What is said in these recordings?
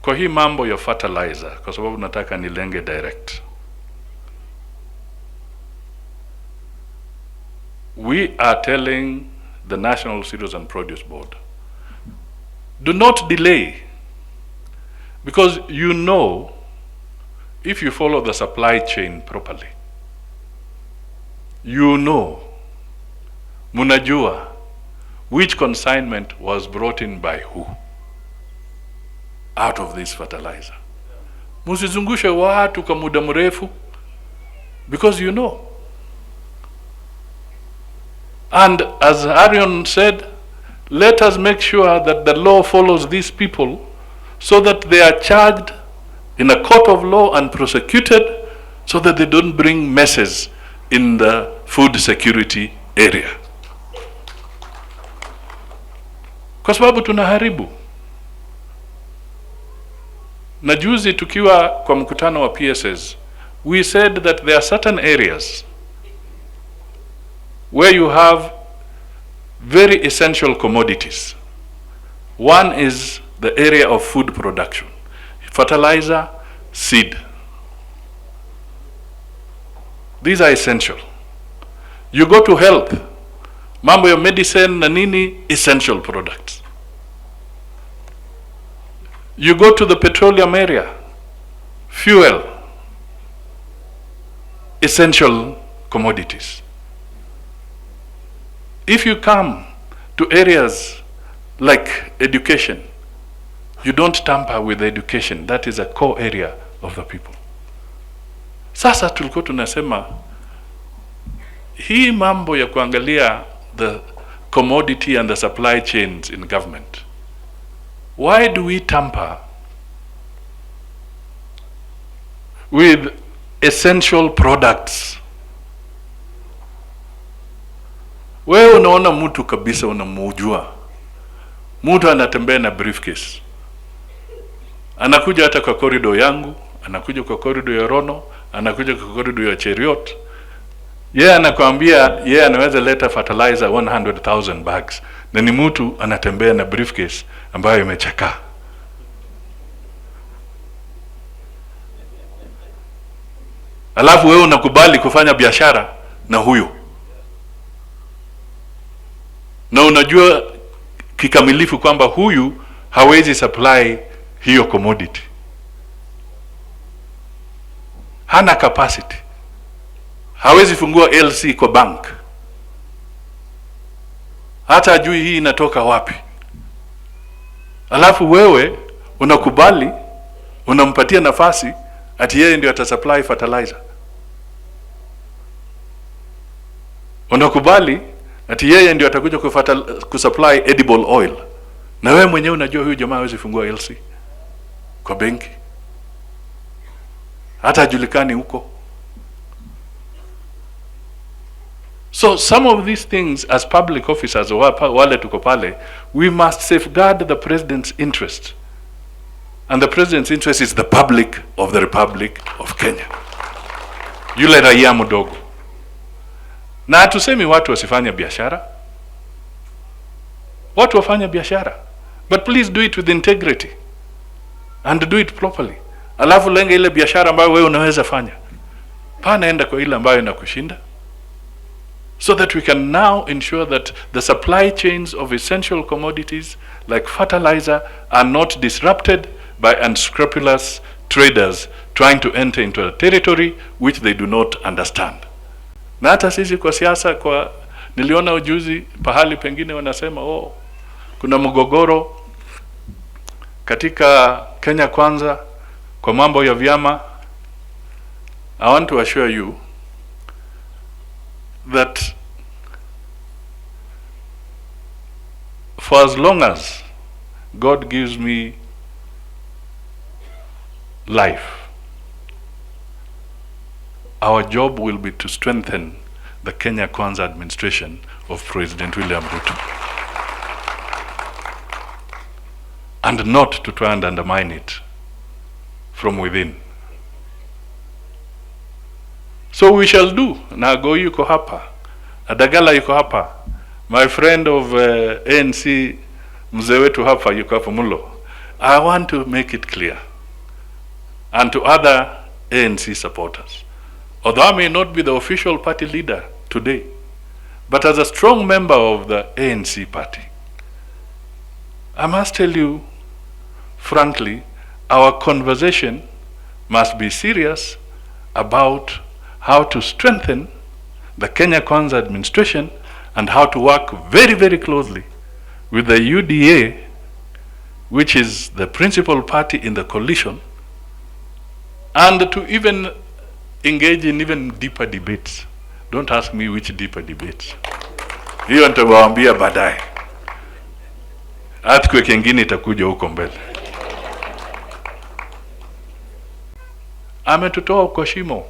kwa hii mambo ya fertilizer, kwa sababu nataka nilenge direct. We are telling the National Cereals and Produce Board, do not delay, because you know, if you follow the supply chain properly, you know, munajua, which consignment was brought in by who out of this fertilizer. Musizungushe watu kwa muda mrefu, because you know. And as Arion said, let us make sure that the law follows these people so that they are charged in a court of law and prosecuted, so that they don't bring messes in the food security area. Kwa sababu tunaharibu. Na juzi tukiwa kwa mkutano wa PSS, we said that there are certain areas where you have very essential commodities. One is the area of food production, fertilizer, seed. These are essential. You go to health, mambo ya medicine na nini, essential products. You go to the petroleum area, fuel, essential commodities. If you come to areas like education, you don't tamper with education. That is a core area of the people. Sasa tulikuwa tunasema hii mambo ya kuangalia the commodity and the supply chains in government. Why do we tamper with essential products? Wewe unaona mtu kabisa, unamujua mtu anatembea na briefcase, anakuja hata kwa corridor yangu, anakuja kwa corridor ya Rono, anakuja kwa corridor ya Cheriot. Yeye anakuambia yeye anaweza leta fertilizer 100,000 bags, na ni mtu anatembea na briefcase ambayo imechakaa. Alafu wewe unakubali kufanya biashara na huyo, na unajua kikamilifu kwamba huyu hawezi supply hiyo commodity, hana capacity, hawezi fungua LC kwa bank, hata ajui hii inatoka wapi. Alafu wewe unakubali, unampatia nafasi ati yeye ndio atasupply fertilizer. Unakubali ati yeye ndio atakuja kusupply edible oil, na wewe mwenyewe unajua huyu jamaa hawezi fungua LC kwa benki, hata ajulikani huko. So some of these things, as public officers, wale tuko pale, we must safeguard the president's interest, and the president's interest is the public of the Republic of Kenya, yule raia mdogo. Na hatusemi watu wasifanye biashara, watu wafanye biashara, but please do it with integrity and do it properly. Alafu lenga ile biashara ambayo wewe unaweza fanya, naenda kwa ile ambayo inakushinda, so that we can now ensure that the supply chains of essential commodities like fertilizer are not disrupted by unscrupulous traders trying to enter into a territory which they do not understand. Na hata sisi kwa siasa, kwa niliona ujuzi pahali pengine wanasema kuna mgogoro katika Kenya Kwanza kwa mambo ya vyama. I want to assure you that for as long as God gives me life, our job will be to strengthen the Kenya Kwanza administration of President William Ruto, and not to try and undermine it from within. So we shall do. Nagoi yuko hapa, Adagala yuko hapa, my friend of ANC mzee wetu hapa yuko hapa Mulo, I want to make it clear, and to other ANC supporters, although I may not be the official party leader today, but as a strong member of the ANC party, I must tell you, frankly, our conversation must be serious about how to strengthen the Kenya Kwanza administration and how to work very, very closely with the UDA, which is the principal party in the coalition, and to even engage in even deeper debates. Don't ask me which deeper debates. Hiyo nitawaambia baadaye. Earthquake ingine itakuja huko mbele. Ametutoa kwa shimo.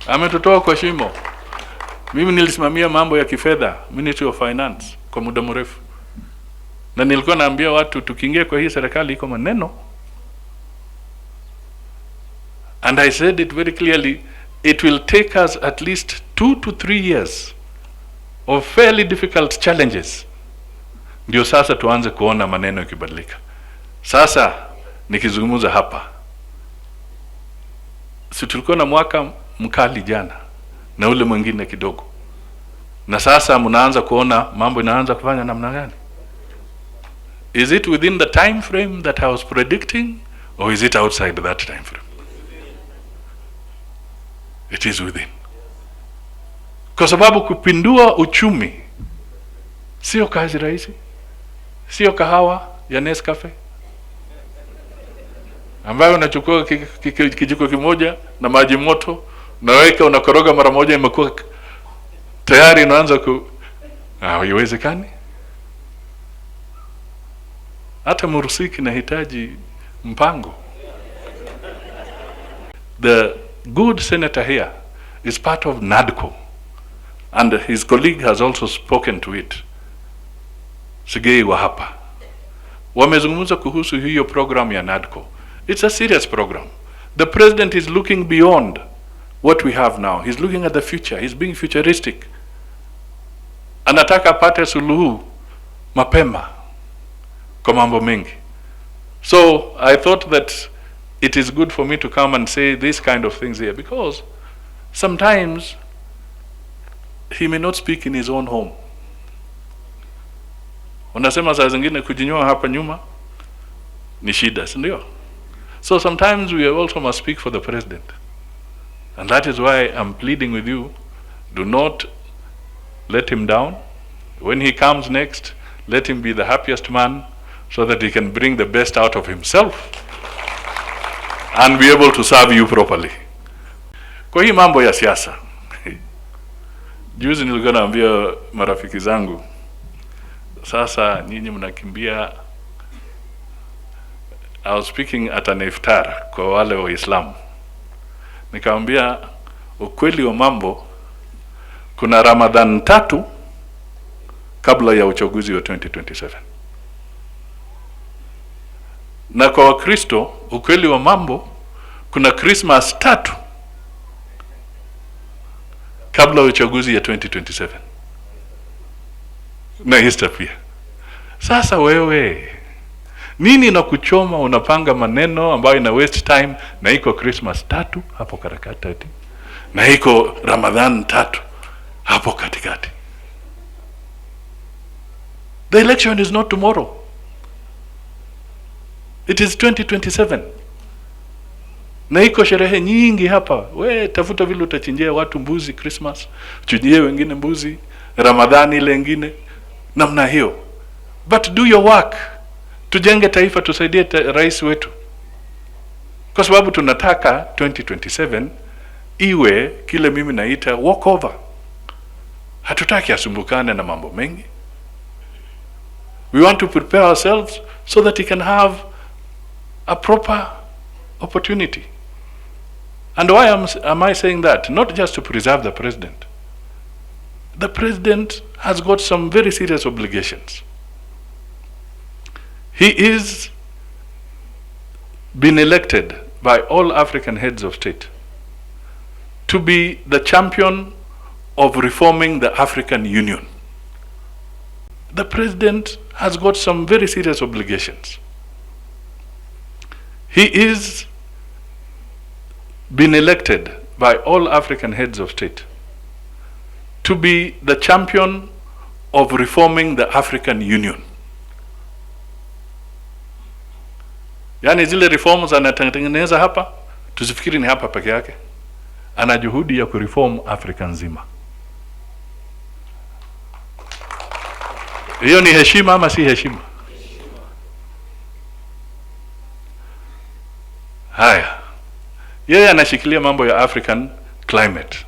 Ametutoa kwa shimo. Mimi nilisimamia mambo ya kifedha, Ministry of Finance, kwa muda mrefu. Na nilikuwa naambia watu tukiingia kwa hii serikali iko maneno. And I said it very clearly, it will take us at least 2 to 3 years of fairly difficult challenges. Ndio sasa tuanze kuona maneno yakibadilika. Sasa nikizungumza hapa, si tulikuwa na mwaka mkali jana na ule mwingine kidogo, na sasa mnaanza kuona mambo inaanza kufanya namna gani? Is it within the time frame that I was predicting, or is it outside that time frame? It is within. Kwa sababu kupindua uchumi sio kazi rahisi, sio kahawa ya Nescafe ambayo unachukua kijiko kimoja na maji moto, unaweka, unakoroga mara moja, imekuwa tayari, inaanza haiwezekani. Hata murusiki inahitaji mpango. The good senator here is part of NADCO, and his colleague has also spoken to it. Sigei wa hapa wamezungumza kuhusu hiyo program ya NADCO. It's a serious program. The president is looking beyond what we have now. He's looking at the future. He's being futuristic. Anataka apate suluhu mapema kwa mambo mengi. So I thought that it is good for me to come and say these kind of things here, because sometimes he may not speak in his own home. Unasema saa zingine kujinyoa hapa nyuma ni shida, si ndio? So sometimes we also must speak for the president. And that is why I'm pleading with you, do not let him down. When he comes next, let him be the happiest man, so that he can bring the best out of himself and be able to serve you properly. Kwa hii mambo ya siasa, juzi nilikuwa naambia marafiki zangu, sasa nyinyi mnakimbia. I was speaking at an iftar kwa wale wa Islam. Nikamwambia ukweli wa mambo, kuna Ramadhan 3 kabla ya uchaguzi wa 2027. Na kwa Wakristo ukweli wa mambo, kuna Christmas 3 kabla ya uchaguzi ya 2027. Na Easter pia. Sasa wewe nini na kuchoma, unapanga maneno ambayo ina waste time, na iko Christmas 3 hapo katikati, na iko Ramadhan 3 hapo katikati. The election is not tomorrow. It is 2027. Na iko sherehe nyingi hapa. We tafuta vile utachinjia watu mbuzi Christmas, chinjie wengine mbuzi Ramadhani ile nyingine, namna hiyo. But do your work. Tujenge taifa, tusaidie rais wetu. Kwa sababu tunataka 2027 iwe kile mimi naita walk over. Hatutaki asumbukane na mambo mengi. We want to prepare ourselves so that he can have a proper opportunity. And why am I saying that? Not just to preserve the president. The president has got some very serious obligations. He is been elected by all African heads of state to be the champion of reforming the African Union. the president has got some very serious obligations. He is been elected by all African heads of state to be the champion of reforming the African Union. Yani zile reforms anatengeneza hapa, tusifikiri ni hapa peke yake. Ana juhudi ya kureform Afrika nzima. Hiyo ni heshima ama si heshima? Haya. Yeye anashikilia mambo ya African climate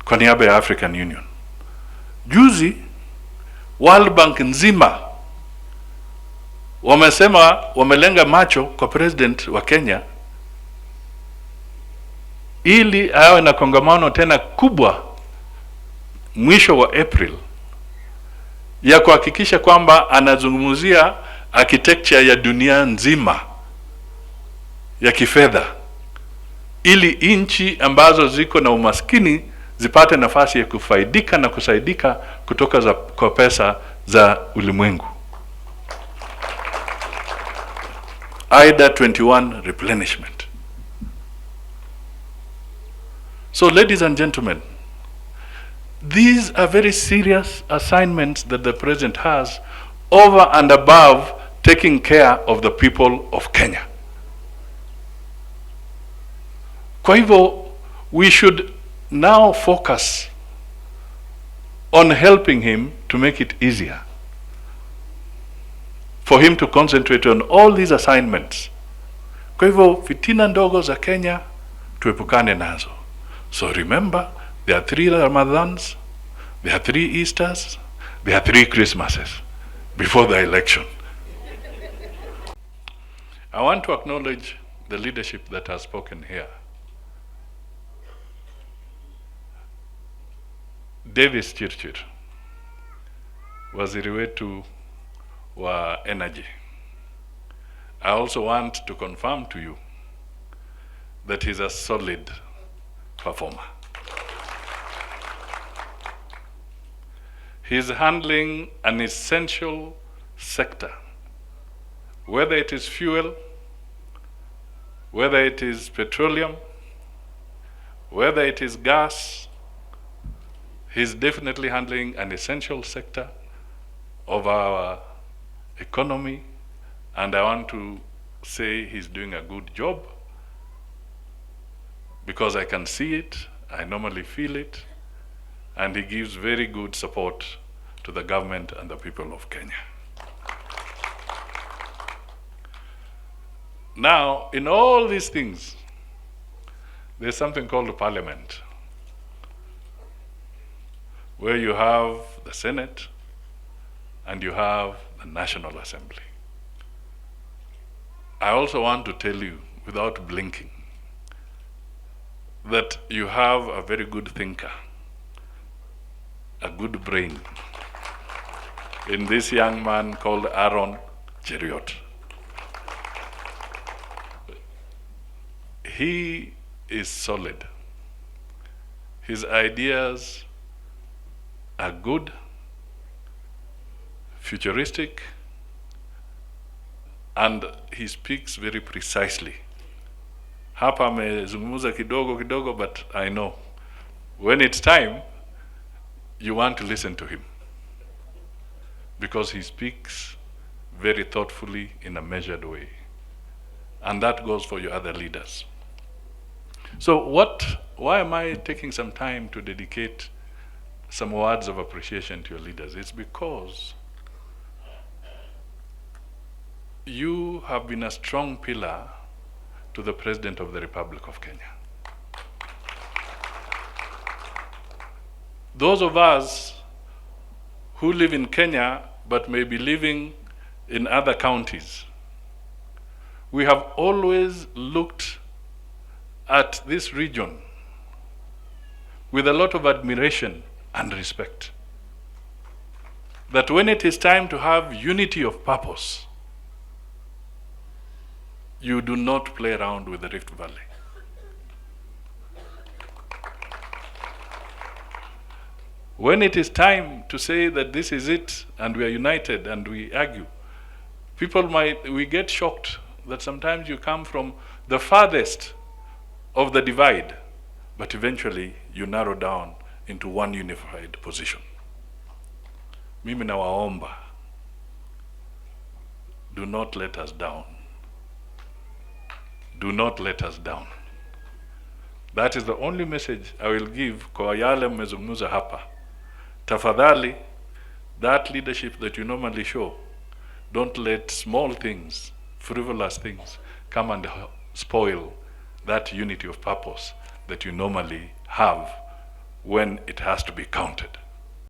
kwa niaba ya African Union. Juzi World Bank nzima wamesema wamelenga macho kwa president wa Kenya ili awe na kongamano tena kubwa mwisho wa April ya kuhakikisha kwamba anazungumzia architecture ya dunia nzima ya kifedha, ili nchi ambazo ziko na umaskini zipate nafasi ya kufaidika na kusaidika kutoka kwa pesa za ulimwengu. AIDA 21 replenishment. So ladies and gentlemen, these are very serious assignments that the president has over and above taking care of the people of Kenya. Kwa hivyo, we should now focus on helping him to make it easier for him to concentrate on all these assignments. Kwa hivyo, fitina ndogo za Kenya tuepukane nazo. So remember, there are 3 Ramadhans, there are 3 Easters, there are 3 Christmases before the election. I want to acknowledge the leadership that has spoken here. Davis Chirchir, waziri wetu wa energy. I also want to confirm to you that he's a solid performer. He's handling an essential sector, whether it is fuel, whether it is petroleum, whether it is gas. He's definitely handling an essential sector of our economy, and I want to say he's doing a good job because I can see it, I normally feel it, and he gives very good support to the government and the people of Kenya. Now, in all these things, there's something called parliament, where you have the Senate and you have the National Assembly. I also want to tell you, without blinking, that you have a very good thinker, a good brain, in this young man called Aaron Cheriot. He is solid. His ideas are good, futuristic, and he speaks very precisely. Hapa amezungumza kidogo, but I know when it's time, you want to listen to him because he speaks very thoughtfully in a measured way. And that goes for your other leaders. So why am I taking some time to dedicate some words of appreciation to your leaders? It's because you have been a strong pillar to the President of the Republic of Kenya. Those of us who live in Kenya but may be living in other counties, we have always looked at this region with a lot of admiration and respect. That when it is time to have unity of purpose, you do not play around with the Rift Valley. When it is time to say that this is it and we are united and we argue, we get shocked that sometimes you come from the farthest of the divide, but eventually you narrow down into one unified position. Mimi nawaomba, do not let us down. Do not let us down. That is the only message I will give kwa yale mmezungumza hapa. Tafadhali, that leadership that you normally show, don't let small things, frivolous things, come and spoil that unity of purpose that you normally have when it has to be counted.